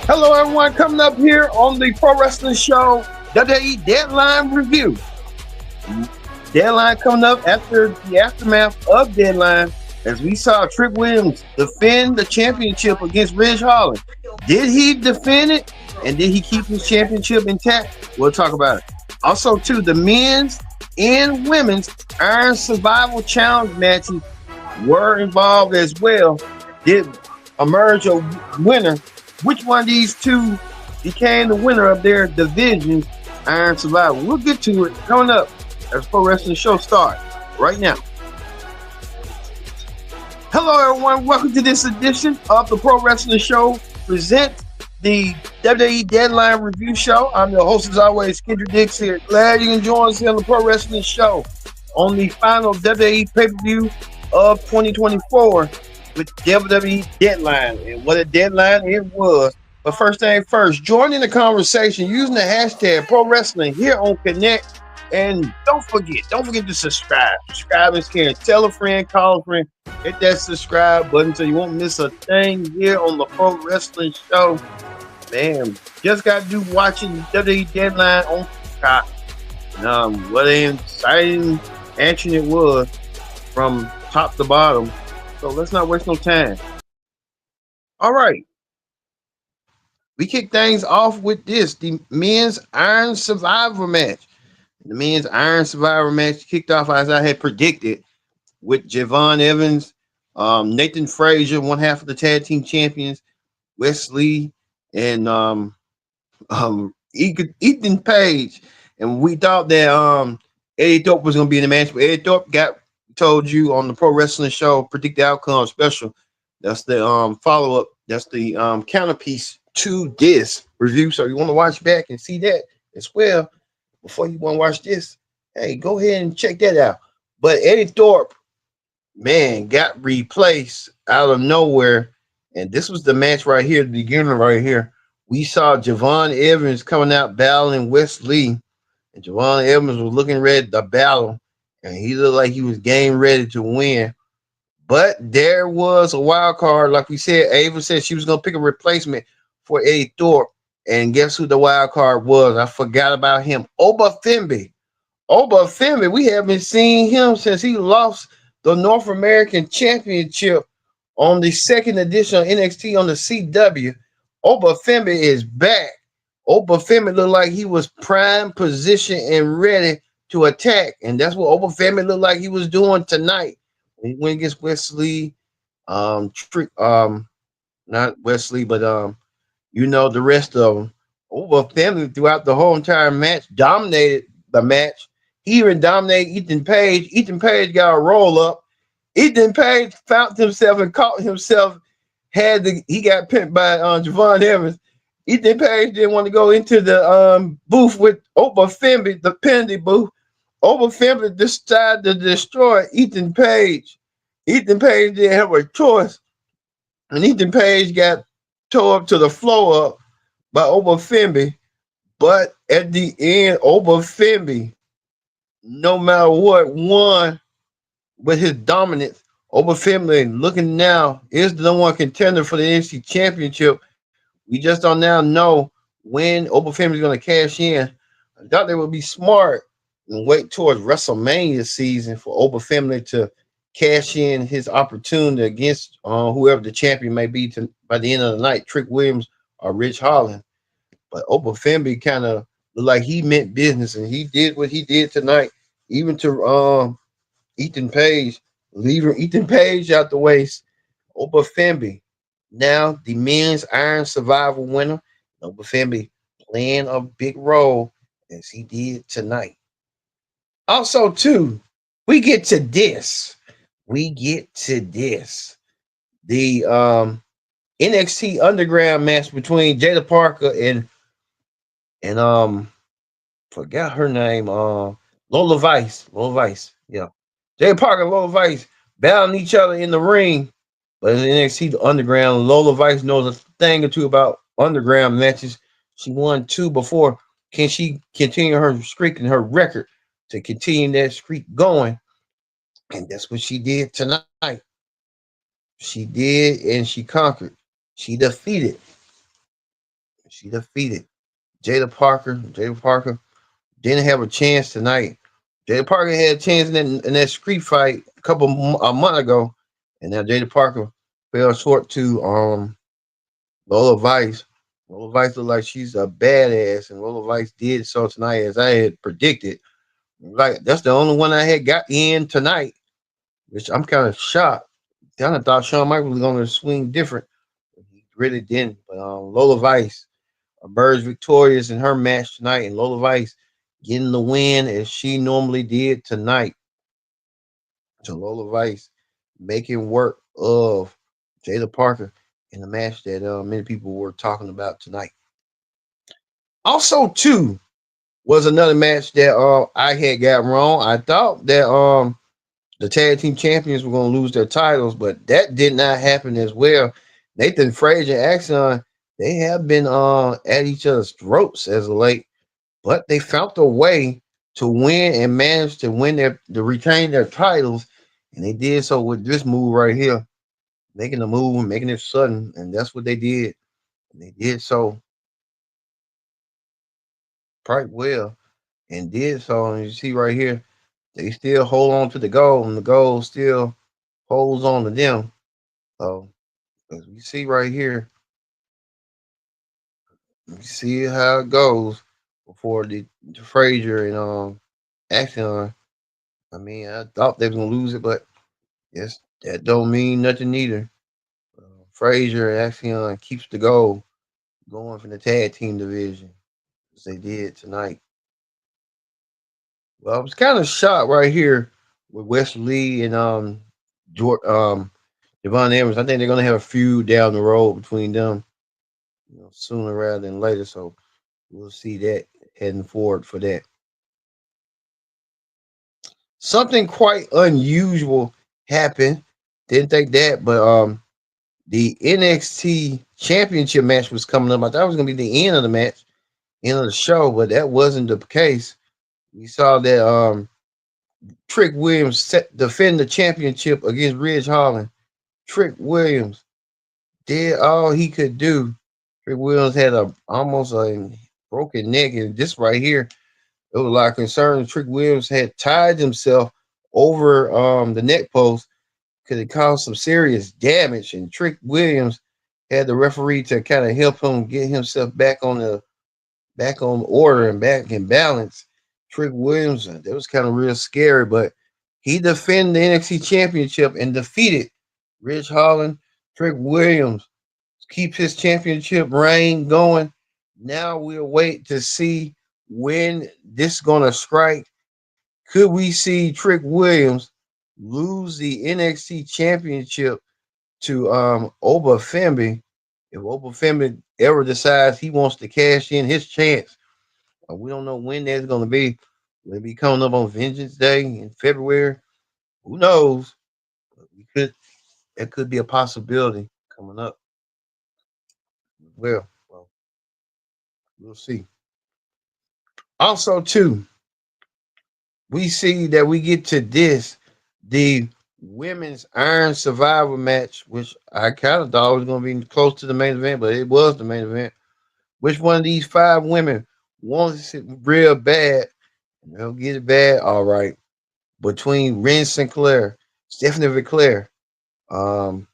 Hello, everyone. Coming up here on the Pro Wrestling Show WWE Deadline Review. Deadline coming up after the aftermath of Deadline as we saw Trick Williams defend the championship against Ridge Holland. Did he defend it and did he keep his championship intact? We'll talk about it. Also, too, the men's and women's Iron Survival Challenge matches were involved as well. Did emerge a winner? Which one of these two became the winner of their division, Iron Survival? We'll get to it coming up as Pro Wrestling Show starts right now. Hello, everyone. Welcome to this edition of the Pro Wrestling Show present the WWE Deadline Review Show. I'm your host, as always, Kendrick Dix here. Glad you can join us here on the Pro Wrestling Show on the final WWE pay-per-view of 2024 with WWE Deadline, and what a deadline it was. But first thing first, join in the conversation using the hashtag Pro Wrestling here on Connect. And don't forget to subscribe. Subscribe is caring. Tell a friend, call a friend, hit that subscribe button so you won't miss a thing here on the Pro Wrestling Show. Man, just got to do watching WWE Deadline on Peacock. What an exciting action it was from top to bottom. So let's not waste no time. All right. We kick things off with this, the men's Iron Survivor match. The men's Iron Survivor match kicked off as I had predicted with Javon Evans, Nathan Frazier, one half of the tag team champions, Wesley, and Ethan Page. And we thought that Eddie Thorpe was going to be in the match, but Eddie Thorpe told you on the Pro Wrestling Show, predict the outcome special. That's the follow-up. That's the counterpiece to this review. So you want to watch back and see that as well before you want to watch this. Hey, go ahead and check that out. But Eddie Thorpe, man, got replaced out of nowhere. And this was the match right here, the beginning right here. We saw Javon Evans coming out battling Wes Lee. And Javon Evans was looking ready to battle. And he looked like he was game ready to win. But there was a wild card. Like we said, Ava said she was going to pick a replacement for Eddie Thorpe. And guess who the wild card was? I forgot about him. Oba Femi. We haven't seen him since he lost the North American Championship on the second edition of NXT on the CW. Oba Femi is back. Oba Femi looked like he was prime position and ready to attack, and that's what Oba Femi looked like he was doing tonight. He went against Wesley, not Wesley, but the rest of them. Oba Femi throughout the whole entire match dominated the match. He even dominated Ethan Page. Ethan Page got a roll up. Ethan Page found himself and caught himself. He got pinned by Javon Evans. Ethan Page didn't want to go into the booth with Oba Femi, the penalty booth. Oba Femi decided to destroy Ethan Page. Ethan Page didn't have a choice. And Ethan Page got tore up to the floor by Oba Femi. But at the end, Oba Femi, no matter what, won with his dominance. Oba Femi, looking now, is the number one contender for the NXT Championship. We just don't now know when Oba Femi is going to cash in. I thought they would be smart and wait towards WrestleMania season for Oba Femi to cash in his opportunity against whoever the champion may be by the end of the night, Trick Williams or Ridge Holland. But Oba Femi kind of looked like he meant business, and he did what he did tonight, even to Ethan Page, leaving Ethan Page out the way. Oba Femi, now the men's Iron Survival winner. Oba Femi playing a big role as he did tonight. Also, too, we get to this. The NXT Underground match between Jada Parker and forgot her name, Lola Vice. Yeah. Jada Parker and Lola Vice battling each other in the ring. But in NXT Underground, Lola Vice knows a thing or two about underground matches. She won 2 before. Can she continue her streak and her record to continue that streak going? And that's what she did tonight. She did, and she conquered. She defeated She defeated Jada Parker. Jada Parker didn't have a chance tonight. Jada Parker had a chance in that street fight a month ago, and now Jada Parker fell short to Lola Vice. Lola Vice looked like she's a badass, and Lola Vice did so tonight as I had predicted. Like that's the only one I had got in tonight, which I'm kind of shocked. Kind of thought Shawn Michaels was going to swing different, but he really didn't. But Lola Vice emerged victorious in her match tonight, and Lola Vice getting the win as she normally did tonight. So Lola Vice making work of Jada Parker in the match that many people were talking about tonight. Also, too, was another match that I had got wrong. I thought that the tag team champions were going to lose their titles, but that did not happen as well. Nathan Frazier and Axion, they have been at each other's throats as of late, but they found a way to win and managed to win to retain their titles, and they did so with this move right here, making the move and making it sudden, and that's what they did. And they did so quite well, and did so. And you see right here, they still hold on to the goal, and the goal still holds on to them. So as we see right here, we see how it goes before the Frazier and Axion. I mean, I thought they was gonna lose it, but yes, that don't mean nothing neither. Frazier and Axion keeps the goal going from the tag team division as they did tonight. Well, I was kind of shocked right here with Wesley and Devon Evans. I think they're gonna have a feud down the road between them, sooner rather than later. So we'll see that heading forward for that. Something quite unusual happened. Didn't think that, but the NXT Championship match was coming up. I thought it was gonna be the end of the match, end of the show, but that wasn't the case. We saw that Trick Williams defend the championship against Ridge Holland. Trick Williams did all he could do. Trick Williams had almost a broken neck, and this right here, it was a lot of concern. Trick Williams had tied himself over the neck post, could have caused some serious damage, and Trick Williams had the referee to kind of help him get himself back on order and back in balance. Trick Williams, that was kind of real scary, but he defended the NXT Championship and defeated Ridge Holland. Trick Williams keeps his championship reign going. Now we'll wait to see when this is going to strike. Could we see Trick Williams lose the NXT Championship to Oba Femby if Oba Femby ever decides he wants to cash in his chance? We don't know when that's going to be. Will it be coming up on Vengeance Day in February? Who knows? But we could. That could be a possibility coming up. Well, we'll see. Also, too, we see that we get to the women's Iron Survivor match, which I kind of thought was going to be close to the main event, but it was the main event. Which one of these five women wants it real bad? And they'll get it bad, all right. Between Ren Sinclair, Stephanie Viclair, um,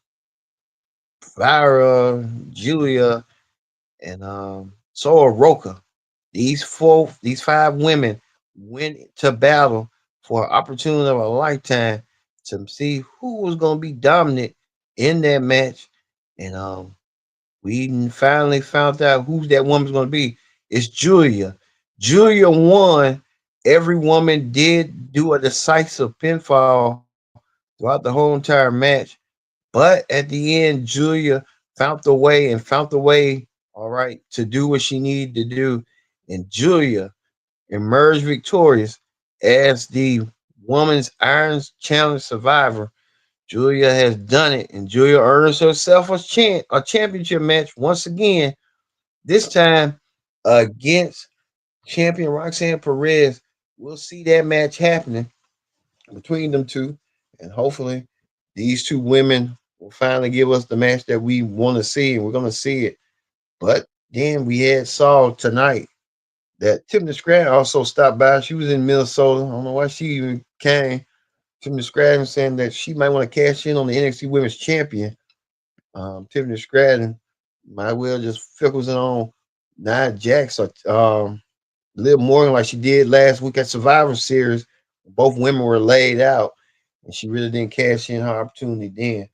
Vira, Giulia, and Sora Roca. These five women went to battle for an opportunity of a lifetime to see who was going to be dominant in that match. And we finally found out who that woman's going to be. It's Giulia. Giulia won. Every woman did do a decisive pinfall throughout the whole entire match. But at the end, Giulia found the way, all right, to do what she needed to do. And Giulia emerged victorious as the woman's Iron Challenge survivor. Giulia has done it, and Giulia earns herself a championship match once again. This time against champion Roxanne Perez. We'll see that match happening between them two, and hopefully these two women will finally give us the match that we want to see, and we're going to see it. But Then we had saw tonight that Tiffany Stratton also stopped by. She was in Minnesota. I don't know why she even came. Tiffany Stratton saying that she might want to cash in on the NXT Women's Champion. Tiffany Stratton might well just focusing on Nia Jax or Liv Morgan like she did last week at Survivor Series. Both women were laid out, and she really didn't cash in her opportunity then.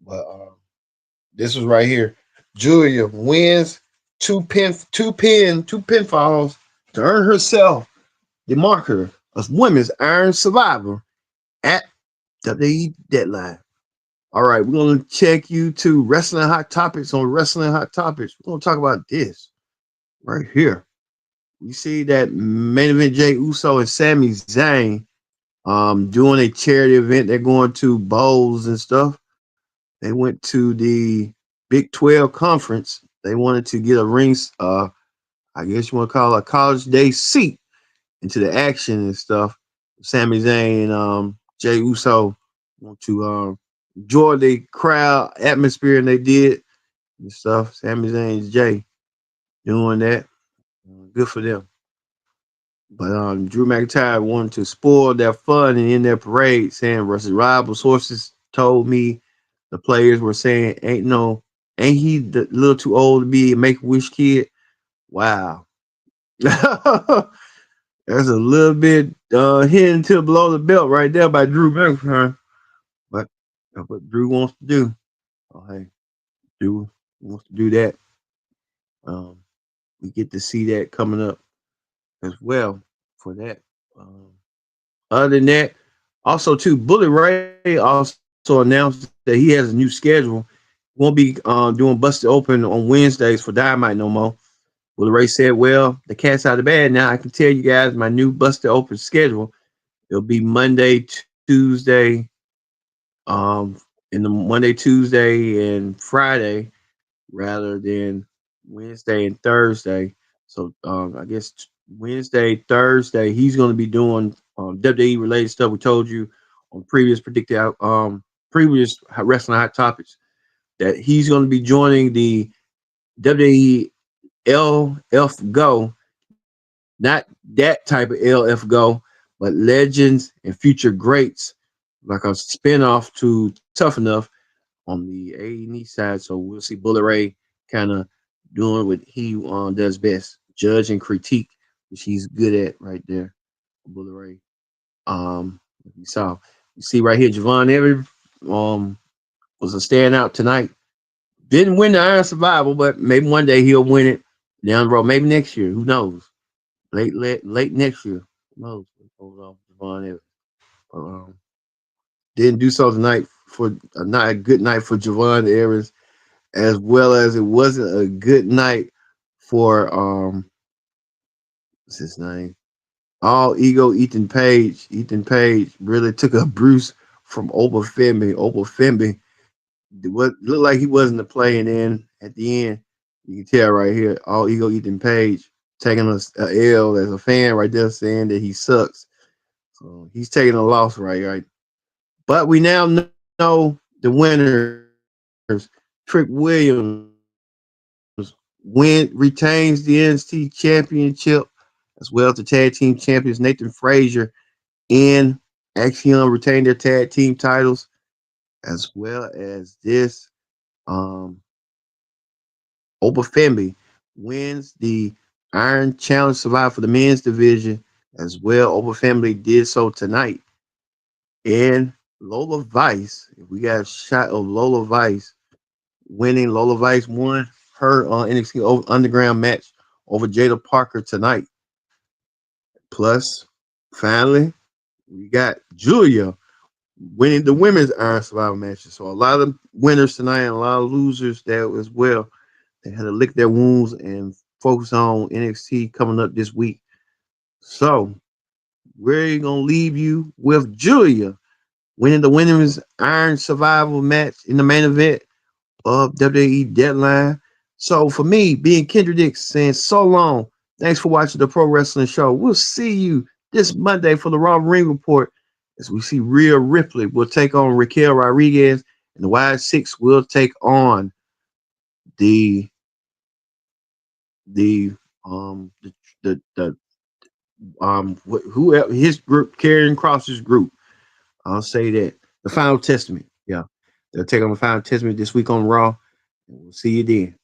But this was right here. Giulia wins two pinfalls to earn herself the marker of Women's Iron Survivor at WWE Deadline. All right, we're gonna check you to Wrestling Hot Topics on Wrestling Hot Topics. We're gonna talk about this right here. We see that main event Jay Uso and Sami Zayn doing a charity event. They're going to bowls and stuff. They went to the Big 12 conference. They wanted to get a rings, I guess you want to call it a college day seat into the action and stuff. Sami Zayn and Jay Uso want to enjoy the crowd atmosphere, and they did and stuff. Sami Zayn and Jay doing that. Good for them. But Drew McIntyre wanted to spoil their fun and end their parade, saying reliable sources told me the players were saying, ain't he a little too old to be a make-a-wish kid? Wow. That's a little bit hidden to below the belt right there by Drew McIntyre. But that's what Drew wants to do. Oh, hey, Drew wants to do that. We get to see that coming up as well for that. Um, Other than that, also too, Bully Ray also announced that he has a new schedule. Won't be doing Busted Open on Wednesdays for Dynamite no more. Bully Ray said, "Well, the cat's out of the bag now. I can tell you guys my new Busted Open schedule. It'll be Monday, Tuesday, in the Monday, Tuesday, and Friday rather than Wednesday and Thursday. So I guess Wednesday, Thursday, he's going to be doing WWE related stuff. We told you on previous wrestling hot topics that he's going to be joining the WWE LF Go, not that type of LF Go, but Legends and Future Greats, like a spinoff to Tough Enough on the A&E side. So we'll see Bully Ray kind of doing what he does best, judge and critique, which he's good at right there. Bully Ray. We saw, you see right here, Javon Evans was a standout tonight. Didn't win the Iron Survival, but maybe one day he'll win it down the road. Maybe next year. Who knows? Late next year. Who knows? Hold on, Javon Evans. Um, didn't do so tonight for not a good night for Javon Evans, as well as it wasn't a good night for what's his name? All ego Ethan Page. Ethan Page really took a bruise from Obafemi. Obafemi, what looked like he wasn't the play, and then at the end, you can tell right here, all ego Ethan Page taking a L as a fan right there, saying that he sucks. So he's taking a loss right. But we now know the winners. Trick Williams retains the NXT Championship, as well as the tag team champions Nathan Frazier and Axiom retained their tag team titles, as well as this Obafemi wins the Iron Challenge Survivor for the men's division as well. Obafemi did so tonight. And Lola Vice, we got a shot of Lola Vice winning. Lola Vice won her NXT Underground match over Jada Parker tonight. Plus, finally, we got Giulia winning the women's Iron Survivor matches. So a lot of winners tonight and a lot of losers there as well. They had to lick their wounds and focus on NXT coming up this week. So we're gonna leave you with Giulia winning the women's Iron Survival match in the main event of WWE Deadline. So for me, being Kendra Dix, saying so long. Thanks for watching the Pro Wrestling Show. We'll see you this Monday for the Raw Ring Report as we see Rhea Ripley will take on Raquel Rodriguez, and the Wild Six will take on the the the who his group, carrying Cross's group. I'll say that the Final Testament. Yeah, they'll take on the Final Testament this week on Raw. And we'll see you then.